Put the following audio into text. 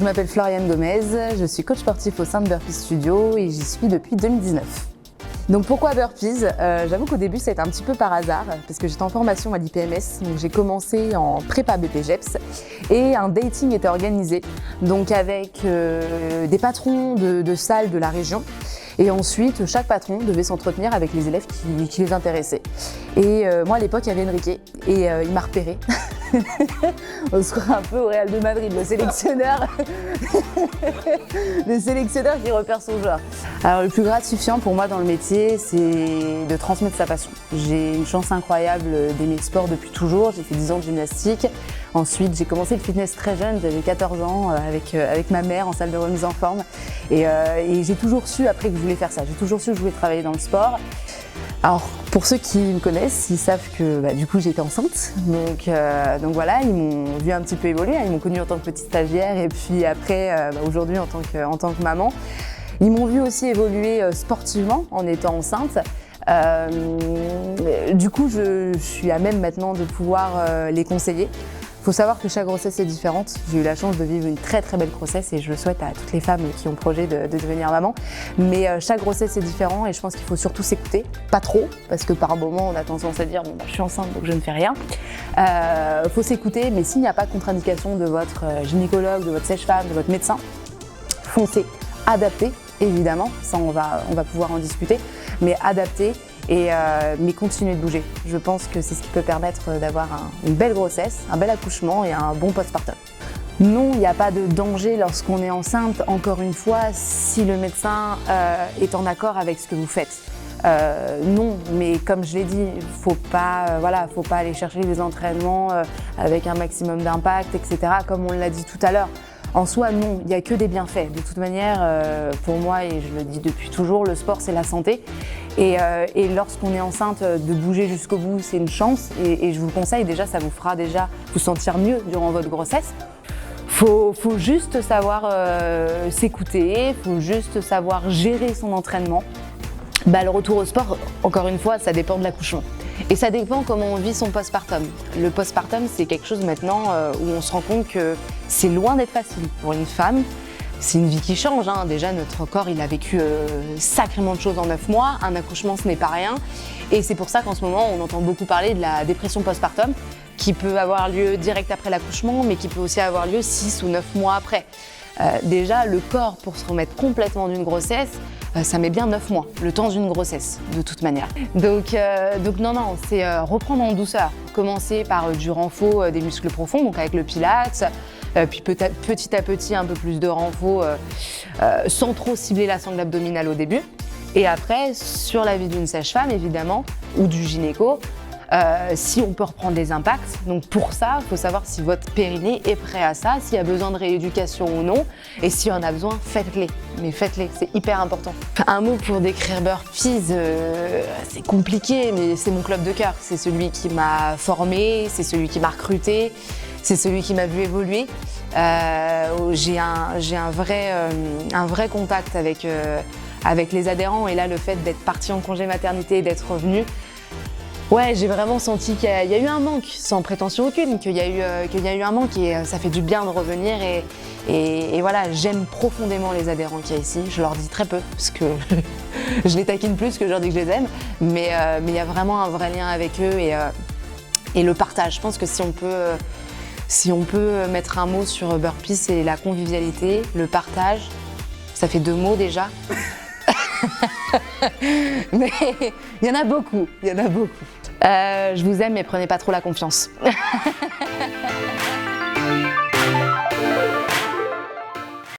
je m'appelle Floriane Gomez, je suis coach sportif au sein de Burpees Studio et j'y suis depuis 2019. Donc pourquoi Burpees? J'avoue qu'au début c'était un petit peu par hasard parce que j'étais en formation à l'IPMS, donc j'ai commencé en prépa BPGEPS et un dating était organisé donc avec des patrons de salles de la région. Et ensuite, chaque patron devait s'entretenir avec les élèves qui les intéressaient. Et moi, à l'époque, il y avait Enrique et il m'a repéré. On se croit un peu au Real de Madrid, le sélectionneur qui repère son joueur. Alors, le plus gratifiant pour moi dans le métier, c'est de transmettre sa passion. J'ai une chance incroyable d'aimer le sport depuis toujours. J'ai fait 10 ans de gymnastique. Ensuite, j'ai commencé le fitness très jeune, j'avais 14 ans avec ma mère en salle de remise en forme. Et j'ai toujours su après que je voulais faire ça. J'ai toujours su que je voulais travailler dans le sport. Alors, pour ceux qui me connaissent, ils savent que du coup j'étais enceinte. Donc voilà, ils m'ont vu un petit peu évoluer. Ils m'ont connue en tant que petite stagiaire et puis après, aujourd'hui en tant que maman. Ils m'ont vu aussi évoluer sportivement en étant enceinte. Du coup, je suis à même maintenant de pouvoir les conseiller. Il faut savoir que chaque grossesse est différente. J'ai eu la chance de vivre une très très belle grossesse et je le souhaite à toutes les femmes qui ont projet de devenir maman. Mais chaque grossesse est différente et je pense qu'il faut surtout s'écouter, pas trop, parce que par moment on a tendance à dire je suis enceinte donc je ne fais rien. Faut s'écouter, mais s'il n'y a pas de contre-indication de votre gynécologue, de votre sage-femme, de votre médecin, foncez, adaptez évidemment, ça on va pouvoir en discuter, mais adaptez. Mais continuer de bouger. Je pense que c'est ce qui peut permettre d'avoir une belle grossesse, un bel accouchement et un bon postpartum. Non, il n'y a pas de danger lorsqu'on est enceinte, encore une fois, si le médecin est en accord avec ce que vous faites. Non, mais comme je l'ai dit, faut pas aller chercher les entraînements avec un maximum d'impact, etc. Comme on l'a dit tout à l'heure. En soi, non, il n'y a que des bienfaits. De toute manière, pour moi, et je le dis depuis toujours, le sport, c'est la santé. Et lorsqu'on est enceinte, de bouger jusqu'au bout, c'est une chance. Et je vous le conseille, déjà, ça vous fera déjà vous sentir mieux durant votre grossesse. Faut juste savoir s'écouter, faut juste savoir gérer son entraînement. Le retour au sport, encore une fois, ça dépend de l'accouchement. Et ça dépend comment on vit son postpartum. Le postpartum, c'est quelque chose maintenant où on se rend compte que c'est loin d'être facile pour une femme. C'est une vie qui change. Déjà, notre corps, il a vécu sacrément de choses en 9 mois. Un accouchement, ce n'est pas rien. Et c'est pour ça qu'en ce moment, on entend beaucoup parler de la dépression postpartum, qui peut avoir lieu direct après l'accouchement, mais qui peut aussi avoir lieu 6 ou 9 mois après. Déjà, le corps, pour se remettre complètement d'une grossesse, ça met bien 9 mois, le temps d'une grossesse, de toute manière. Donc non, c'est reprendre en douceur. Commencer par du renfort des muscles profonds, donc avec le pilates, puis petit à petit un peu plus de renfort sans trop cibler la sangle abdominale au début. Et après, sur l'avis d'une sage-femme, évidemment, ou du gynéco, si on peut reprendre des impacts. Donc pour ça, il faut savoir si votre périnée est prêt à ça, s'il y a besoin de rééducation ou non. Et s'il y en a besoin, faites-les. Mais faites-les, c'est hyper important. Un mot pour décrire Burpees, c'est compliqué, mais c'est mon club de cœur. C'est celui qui m'a formé, c'est celui qui m'a recruté, c'est celui qui m'a vu évoluer. J'ai un vrai contact avec les adhérents. Et là, le fait d'être partie en congé maternité et d'être revenue, ouais, j'ai vraiment senti qu'il y a eu un manque, sans prétention aucune, qu'il y a eu un manque et ça fait du bien de revenir et voilà, j'aime profondément les adhérents qu'il y a ici. Je leur dis très peu parce que je les taquine plus que je leur dis que je les aime, mais il y a vraiment un vrai lien avec eux et le partage. Je pense que si on peut mettre un mot sur Burpees, c'est la convivialité, le partage. Ça fait 2 mots déjà. Mais il y en a beaucoup. Je vous aime, mais prenez pas trop la confiance.